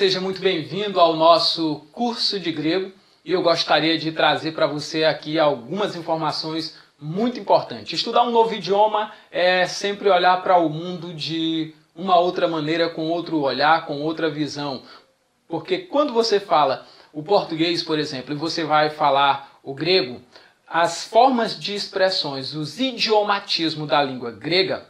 seja muito bem-vindo ao nosso curso de grego e eu gostaria de trazer para você aqui algumas informações muito importantes. Estudar um novo idioma é sempre olhar para o mundo de uma outra maneira, com outro olhar, com outra visão. Porque quando você fala o português, por exemplo, e você vai falar o grego, as formas de expressões, os idiomatismos da língua grega,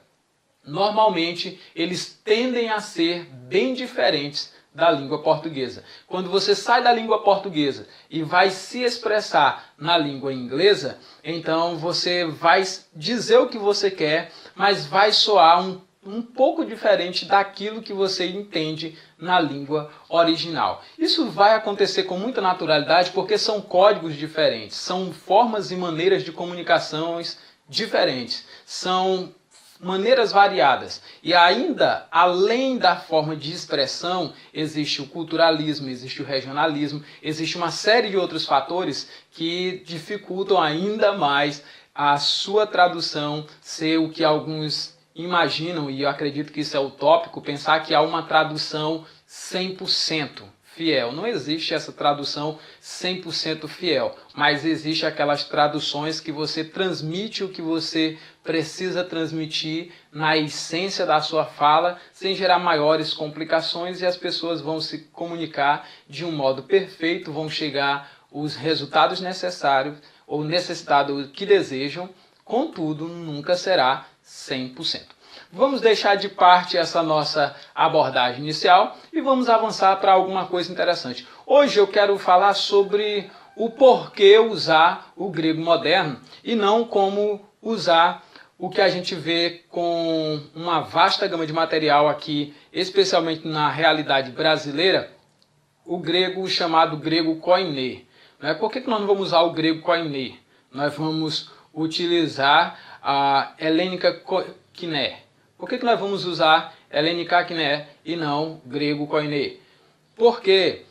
normalmente eles tendem a ser bem diferentes da língua portuguesa. Quando você sai da língua portuguesa e vai se expressar na língua inglesa, então você vai dizer o que você quer, mas vai soar um pouco diferente daquilo que você entende na língua original. Isso vai acontecer com muita naturalidade porque são códigos diferentes, são formas e maneiras de comunicações diferentes, são maneiras variadas. E ainda, além da forma de expressão, existe o culturalismo, existe o regionalismo, existe uma série de outros fatores que dificultam ainda mais a sua tradução ser o que alguns imaginam, e eu acredito que isso é utópico, pensar que há uma tradução 100% fiel. Não existe essa tradução 100% fiel, mas existe aquelas traduções que você transmite o que você precisa transmitir na essência da sua fala, sem gerar maiores complicações, e as pessoas vão se comunicar de um modo perfeito, vão chegar os resultados necessários ou necessitados que desejam, contudo, nunca será 100%. Vamos deixar de parte essa nossa abordagem inicial e vamos avançar para alguma coisa interessante. Hoje eu quero falar sobre o porquê usar o grego moderno e não como usar o que a gente vê com uma vasta gama de material aqui, especialmente na realidade brasileira, o grego chamado grego koiné. Por que nós não vamos usar o grego koiné? Nós vamos utilizar a helênica kiné. Por que nós vamos usar helênica kiné e não grego koiné? Porque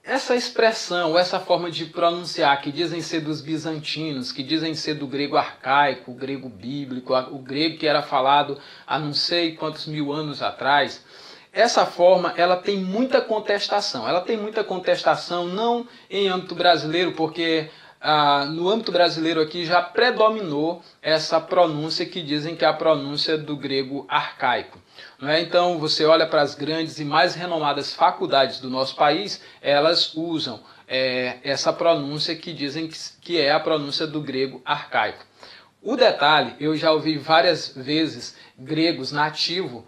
essa expressão, essa forma de pronunciar, que dizem ser dos bizantinos, que dizem ser do grego arcaico, o grego bíblico, o grego que era falado há não sei quantos mil anos atrás, essa forma ela tem muita contestação. Ela tem muita contestação não em âmbito brasileiro, porque no âmbito brasileiro aqui já predominou essa pronúncia que dizem que é a pronúncia do grego arcaico. Então você olha para as grandes e mais renomadas faculdades do nosso país, elas usam essa pronúncia que dizem que é a pronúncia do grego arcaico. O detalhe, eu já ouvi várias vezes gregos nativos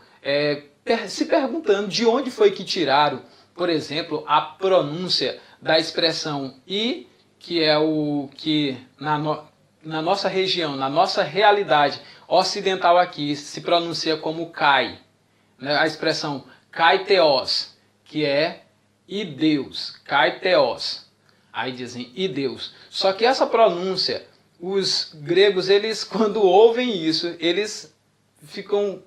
se perguntando de onde foi que tiraram, por exemplo, a pronúncia da expressão "e", que é o que na nossa região, na nossa realidade ocidental aqui, se pronuncia como kai. A expressão kai theos, que é e Deus, kai theos. Aí dizem e Deus. Só que essa pronúncia, os gregos, eles quando ouvem isso, eles ficam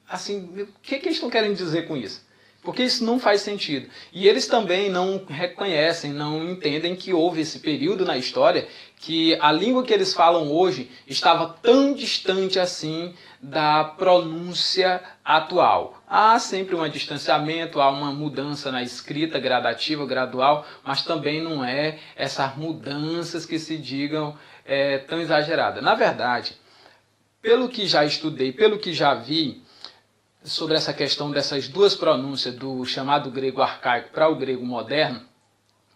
assim, o que eles estão querendo dizer com isso? Porque isso não faz sentido. E eles também não reconhecem, não entendem que houve esse período na história que a língua que eles falam hoje estava tão distante assim da pronúncia atual. Há sempre um distanciamento, há uma mudança na escrita gradativa, gradual, mas também não é essas mudanças que se digam tão exageradas. Na verdade, pelo que já estudei, pelo que já vi, sobre essa questão dessas duas pronúncias do chamado grego arcaico para o grego moderno,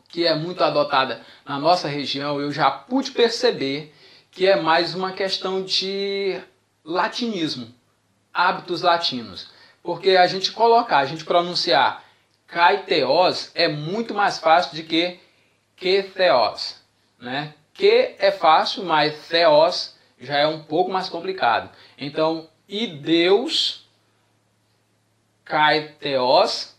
que é muito adotada na nossa região, eu já pude perceber que é mais uma questão de latinismo, hábitos latinos. Porque a gente pronunciar kai theos é muito mais fácil do que theos. Que é fácil, mas theos já é um pouco mais complicado. Então, e Deus, kai theos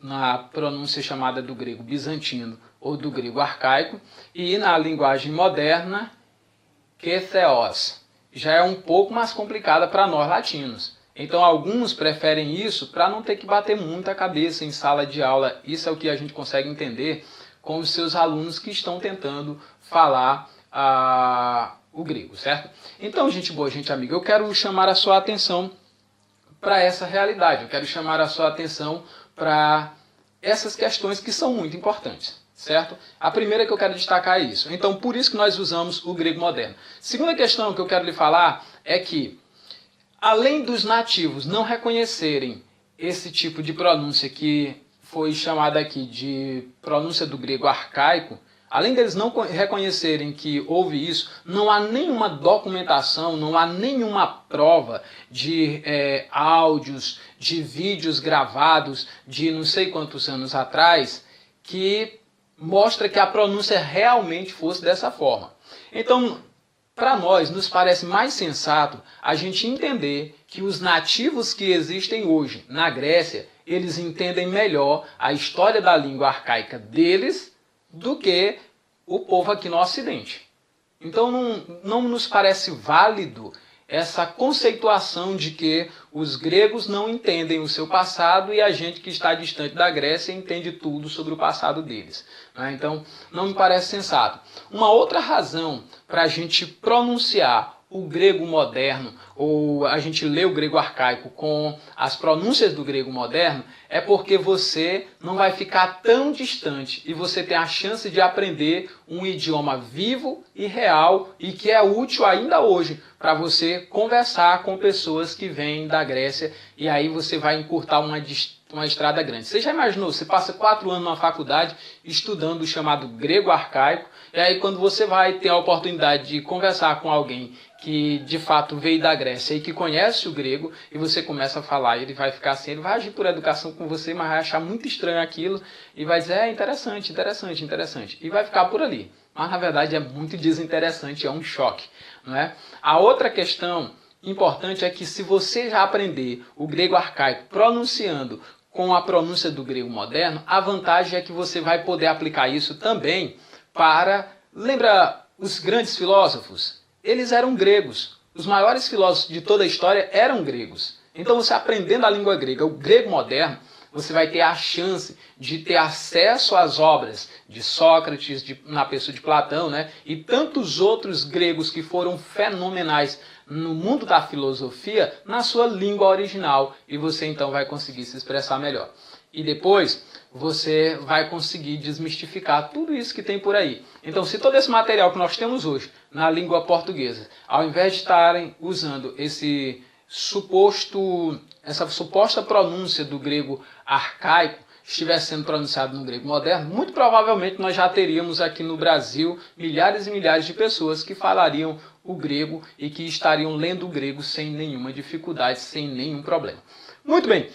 na pronúncia chamada do grego bizantino ou do grego arcaico, e na linguagem moderna, que theos, já é um pouco mais complicada para nós latinos. Então alguns preferem isso para não ter que bater muita cabeça em sala de aula. Isso é o que a gente consegue entender com os seus alunos que estão tentando falar o grego, certo? Então, gente boa, gente amiga, eu quero chamar a sua atenção para essa realidade. Eu quero chamar a sua atenção para essas questões que são muito importantes, certo? A primeira que eu quero destacar é isso. Então, por isso que nós usamos o grego moderno. Segunda questão que eu quero lhe falar é que, além dos nativos não reconhecerem esse tipo de pronúncia que foi chamada aqui de pronúncia do grego arcaico, além deles não reconhecerem que houve isso, não há nenhuma documentação, não há nenhuma prova de áudios, de vídeos gravados de não sei quantos anos atrás que mostra que a pronúncia realmente fosse dessa forma. Então, para nós, nos parece mais sensato a gente entender que os nativos que existem hoje na Grécia, eles entendem melhor a história da língua arcaica deles do que o povo aqui no Ocidente. Então não nos parece válido essa conceituação de que os gregos não entendem o seu passado e a gente que está distante da Grécia entende tudo sobre o passado deles. Então não me parece sensato. Uma outra razão para a gente pronunciar o grego moderno, ou a gente lê o grego arcaico com as pronúncias do grego moderno, é porque você não vai ficar tão distante e você tem a chance de aprender um idioma vivo e real e que é útil ainda hoje para você conversar com pessoas que vêm da Grécia e aí você vai encurtar uma estrada grande. Você já imaginou? Você passa 4 anos na faculdade estudando o chamado grego arcaico e aí quando você vai ter a oportunidade de conversar com alguém que de fato veio da Grécia e que conhece o grego, e você começa a falar, e ele vai ficar assim, ele vai agir por educação com você, mas vai achar muito estranho aquilo, e vai dizer, interessante, interessante, interessante, e vai ficar por ali. Mas na verdade é muito desinteressante, é um choque, não é? A outra questão importante é que se você já aprender o grego arcaico pronunciando com a pronúncia do grego moderno, a vantagem é que você vai poder aplicar isso também para... Lembra os grandes filósofos? Eles eram gregos. Os maiores filósofos de toda a história eram gregos. Então você aprendendo a língua grega, o grego moderno, você vai ter a chance de ter acesso às obras de Sócrates, na pessoa de Platão, né? E tantos outros gregos que foram fenomenais no mundo da filosofia na sua língua original. E você então vai conseguir se expressar melhor. E depois você vai conseguir desmistificar tudo isso que tem por aí. Então, se todo esse material que nós temos hoje na língua portuguesa, ao invés de estarem usando essa suposta pronúncia do grego arcaico, estivesse sendo pronunciado no grego moderno, muito provavelmente nós já teríamos aqui no Brasil milhares e milhares de pessoas que falariam o grego e que estariam lendo o grego sem nenhuma dificuldade, sem nenhum problema. Muito bem.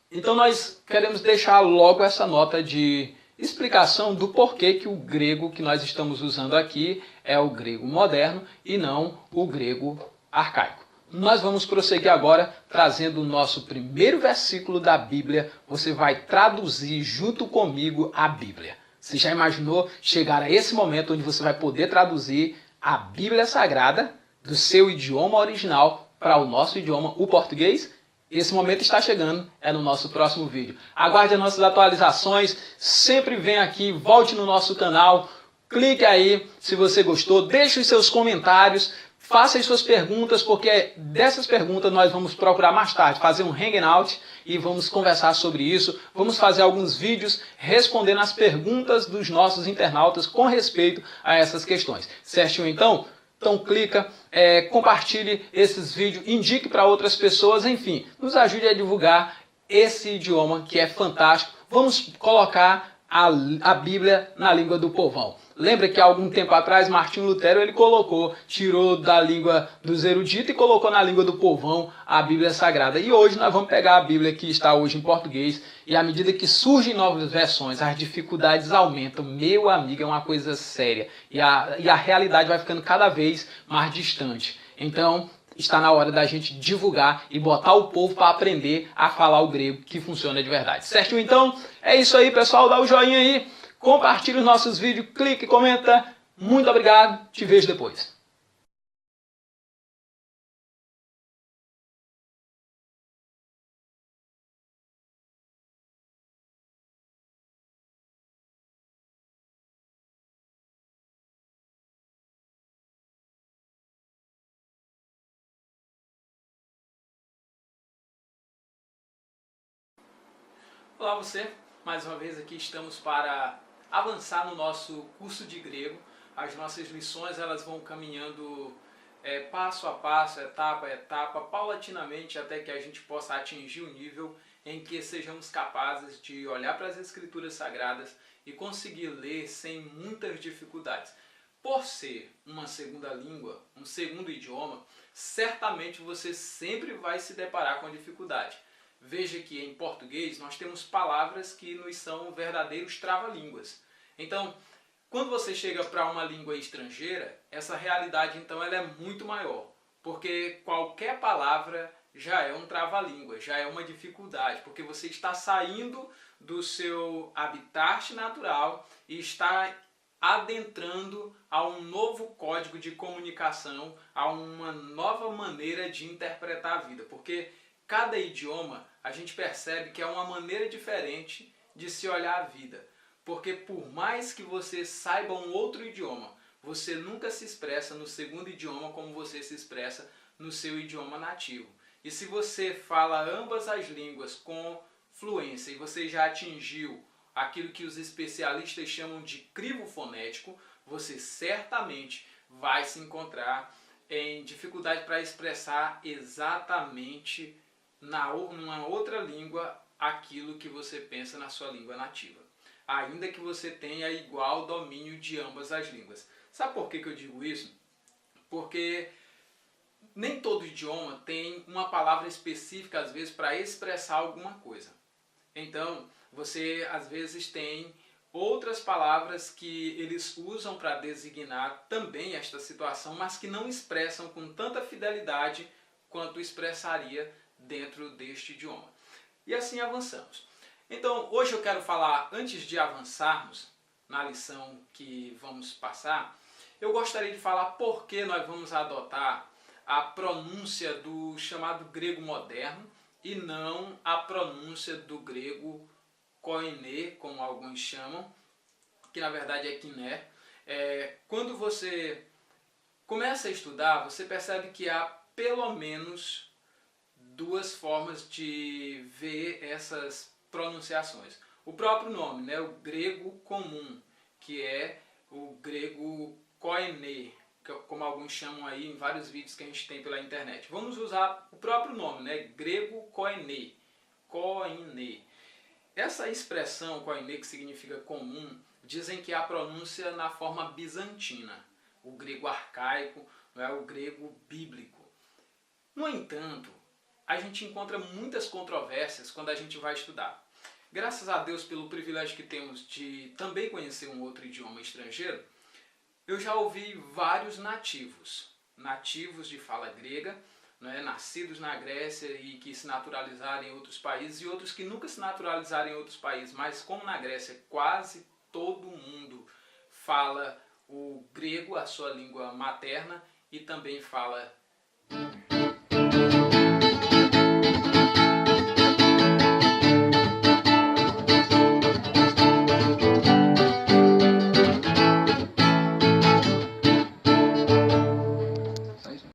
Então nós queremos deixar logo essa nota de explicação do porquê que o grego que nós estamos usando aqui é o grego moderno e não o grego arcaico. Nós vamos prosseguir agora trazendo o nosso primeiro versículo da Bíblia. Você vai traduzir junto comigo a Bíblia. Você já imaginou chegar a esse momento onde você vai poder traduzir a Bíblia Sagrada do seu idioma original para o nosso idioma, o português? Esse momento está chegando, é no nosso próximo vídeo. Aguarde as nossas atualizações, sempre vem aqui, volte no nosso canal, clique aí se você gostou, deixe os seus comentários, faça as suas perguntas, porque dessas perguntas nós vamos procurar mais tarde fazer um hangout e vamos conversar sobre isso. Vamos fazer alguns vídeos respondendo as perguntas dos nossos internautas com respeito a essas questões. Certinho então? Então clica, compartilhe esses vídeos, indique para outras pessoas, enfim, nos ajude a divulgar esse idioma que é fantástico. Vamos colocar a Bíblia na língua do povão. Lembra que há algum tempo atrás Martinho Lutero tirou da língua dos eruditos e colocou na língua do povão a Bíblia Sagrada. E hoje nós vamos pegar a Bíblia que está hoje em português e à medida que surgem novas versões, as dificuldades aumentam. Meu amigo, é uma coisa séria. E a realidade vai ficando cada vez mais distante. Então, está na hora da gente divulgar e botar o povo para aprender a falar o grego que funciona de verdade. Certo? Então, é isso aí, pessoal. Dá o joinha aí. Compartilhe os nossos vídeos, clique, comenta. Muito obrigado, te vejo depois. Olá você, mais uma vez aqui estamos para avançar no nosso curso de grego. As nossas lições elas vão caminhando passo a passo, etapa a etapa, paulatinamente até que a gente possa atingir o nível em que sejamos capazes de olhar para as escrituras sagradas e conseguir ler sem muitas dificuldades. Por ser uma segunda língua, um segundo idioma, certamente você sempre vai se deparar com dificuldade. Veja que em português nós temos palavras que nos são verdadeiros trava-línguas. Então, quando você chega para uma língua estrangeira, essa realidade então ela é muito maior, porque qualquer palavra já é um trava-língua, já é uma dificuldade, porque você está saindo do seu habitat natural e está adentrando a um novo código de comunicação, a uma nova maneira de interpretar a vida, porque cada idioma a gente percebe que é uma maneira diferente de se olhar a vida. Porque por mais que você saiba um outro idioma, você nunca se expressa no segundo idioma como você se expressa no seu idioma nativo. E se você fala ambas as línguas com fluência e você já atingiu aquilo que os especialistas chamam de crivo fonético, você certamente vai se encontrar em dificuldade para expressar exatamente numa outra língua aquilo que você pensa na sua língua nativa, ainda que você tenha igual domínio de ambas as línguas. Sabe por que eu digo isso? Porque nem todo idioma tem uma palavra específica, às vezes, para expressar alguma coisa. Então, você, às vezes, tem outras palavras que eles usam para designar também esta situação, mas que não expressam com tanta fidelidade quanto expressaria dentro deste idioma. E assim avançamos. Então, hoje eu quero falar, antes de avançarmos na lição que vamos passar, eu gostaria de falar por que nós vamos adotar a pronúncia do chamado grego moderno e não a pronúncia do grego koiné, como alguns chamam, que na verdade é kiné. Quando você começa a estudar, você percebe que há pelo menos duas formas de ver essas pronunciações. O próprio nome, né, o grego comum, que é o grego koiné, como alguns chamam aí em vários vídeos que a gente tem pela internet. Vamos usar o próprio nome, né, grego koiné, koiné. Essa expressão koiné, que significa comum, dizem que é a pronúncia na forma bizantina, o grego arcaico, não é o grego bíblico. No entanto, a gente encontra muitas controvérsias quando a gente vai estudar. Graças a Deus pelo privilégio que temos de também conhecer um outro idioma estrangeiro, eu já ouvi vários nativos de fala grega, né, nascidos na Grécia e que se naturalizaram em outros países, e outros que nunca se naturalizaram em outros países, mas como na Grécia quase todo mundo fala o grego, a sua língua materna, e também fala